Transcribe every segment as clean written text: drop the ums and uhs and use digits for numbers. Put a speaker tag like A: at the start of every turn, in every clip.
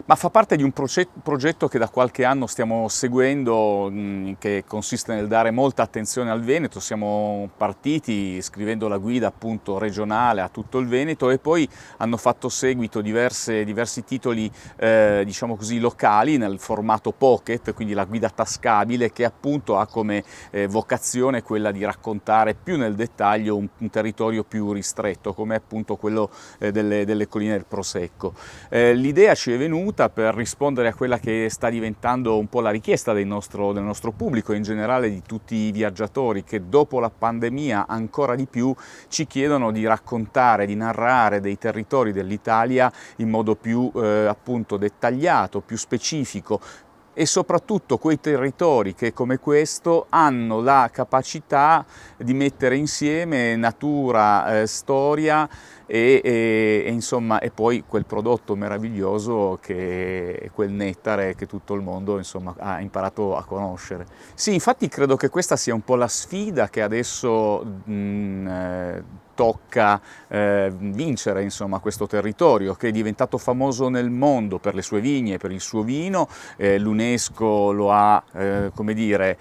A: Ma fa parte di un progetto che da qualche anno stiamo seguendo, che consiste nel dare molta attenzione al Veneto. Siamo partiti scrivendo la guida appunto regionale a tutto il Veneto e poi hanno fatto seguito diversi titoli diciamo così locali nel formato pocket, quindi la guida tascabile, che appunto ha come vocazione quella di raccontare più nel dettaglio un territorio più ristretto, come appunto quello delle colline del Prosecco. L'idea ci è venuta per rispondere a quella che sta diventando un po' la richiesta del nostro pubblico e in generale di tutti i viaggiatori, che dopo la pandemia ancora di più ci chiedono di raccontare, di narrare dei territori dell'Italia in modo più appunto dettagliato, più specifico, e soprattutto quei territori che come questo hanno la capacità di mettere insieme natura, storia insomma, e poi quel prodotto meraviglioso che è quel nettare che tutto il mondo insomma ha imparato a conoscere. Sì, infatti credo che questa sia un po' la sfida che adesso tocca vincere, insomma, questo territorio che è diventato famoso nel mondo per le sue vigne, per il suo vino. L'UNESCO lo ha come dire,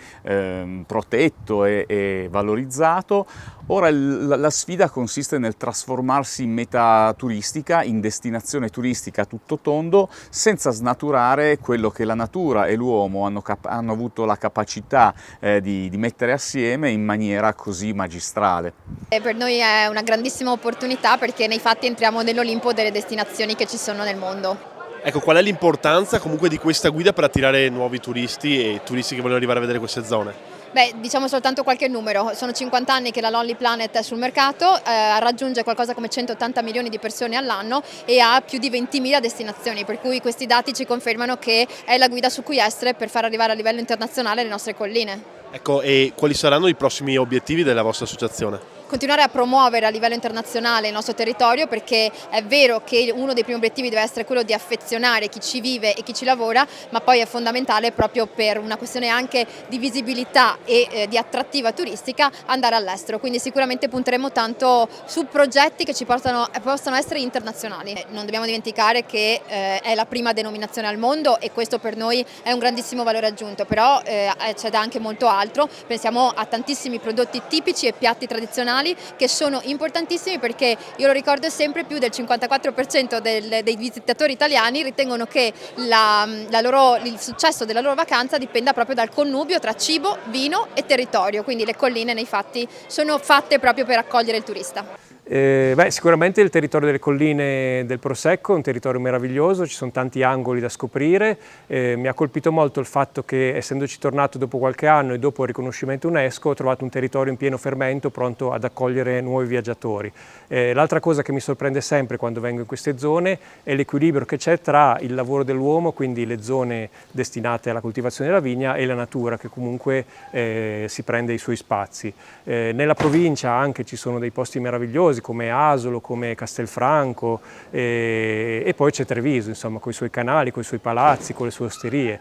A: protetto e valorizzato. Ora la sfida consiste nel trasformarsi in meta turistica, in destinazione turistica a tutto tondo, senza snaturare quello che la natura e l'uomo hanno avuto la capacità di mettere assieme in maniera così magistrale.
B: Per noi è una grandissima opportunità, perché nei fatti entriamo nell'Olimpo delle destinazioni che ci sono nel mondo.
C: Ecco, qual è l'importanza comunque di questa guida per attirare nuovi turisti e turisti che vogliono arrivare a vedere queste zone?
B: Beh, diciamo soltanto qualche numero: sono 50 anni che la Lonely Planet è sul mercato, raggiunge qualcosa come 180 milioni di persone all'anno e ha più di 20.000 destinazioni, per cui questi dati ci confermano che è la guida su cui essere per far arrivare a livello internazionale le nostre colline.
C: Ecco, e quali saranno i prossimi obiettivi della vostra associazione?
B: Continuare a promuovere a livello internazionale il nostro territorio, perché è vero che uno dei primi obiettivi deve essere quello di affezionare chi ci vive e chi ci lavora, ma poi è fondamentale, proprio per una questione anche di visibilità e di attrattiva turistica, andare all'estero. Quindi sicuramente punteremo tanto su progetti che possano essere internazionali. Non dobbiamo dimenticare che è la prima denominazione al mondo e questo per noi è un grandissimo valore aggiunto, però c'è anche molto altro. Pensiamo a tantissimi prodotti tipici e piatti tradizionali che sono importantissimi, perché io lo ricordo sempre, più del 54% dei visitatori italiani ritengono che il successo della loro vacanza dipenda proprio dal connubio tra cibo, vino e territorio, quindi le colline nei fatti sono fatte proprio per accogliere il turista.
D: Sicuramente il territorio delle colline del Prosecco è un territorio meraviglioso, ci sono tanti angoli da scoprire. Mi ha colpito molto il fatto che, essendoci tornato dopo qualche anno e dopo il riconoscimento UNESCO, ho trovato un territorio in pieno fermento, pronto ad accogliere nuovi viaggiatori. L'altra cosa che mi sorprende sempre quando vengo in queste zone è l'equilibrio che c'è tra il lavoro dell'uomo, quindi le zone destinate alla coltivazione della vigna, e la natura che comunque si prende i suoi spazi. Nella provincia anche ci sono dei posti meravigliosi come Asolo, come Castelfranco, e poi c'è Treviso, insomma, con i suoi canali, con i suoi palazzi, con le sue osterie.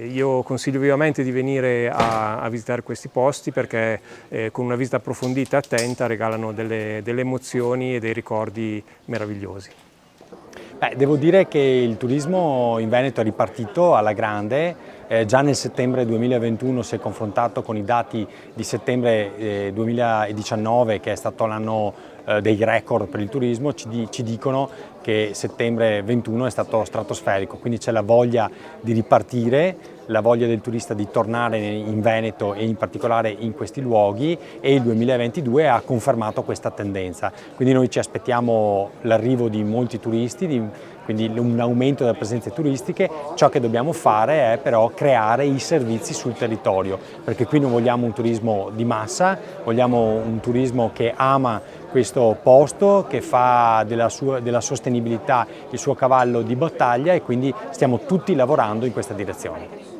D: Io consiglio vivamente di venire a visitare questi posti, perché con una visita approfondita e attenta regalano delle emozioni e dei ricordi meravigliosi.
E: Devo dire che il turismo in Veneto è ripartito alla grande. Già nel settembre 2021, se confrontato con i dati di settembre 2019, che è stato l'anno dei record per il turismo, ci dicono che settembre 2021 è stato stratosferico, quindi c'è la voglia di ripartire, la voglia del turista di tornare in Veneto e in particolare in questi luoghi, e il 2022 ha confermato questa tendenza. Quindi noi ci aspettiamo l'arrivo di molti turisti, quindi un aumento delle presenze turistiche. Ciò che dobbiamo fare è però creare i servizi sul territorio, perché qui non vogliamo un turismo di massa, vogliamo un turismo che ama questo posto, che fa della sostenibilità il suo cavallo di battaglia, e quindi stiamo tutti lavorando in questa direzione.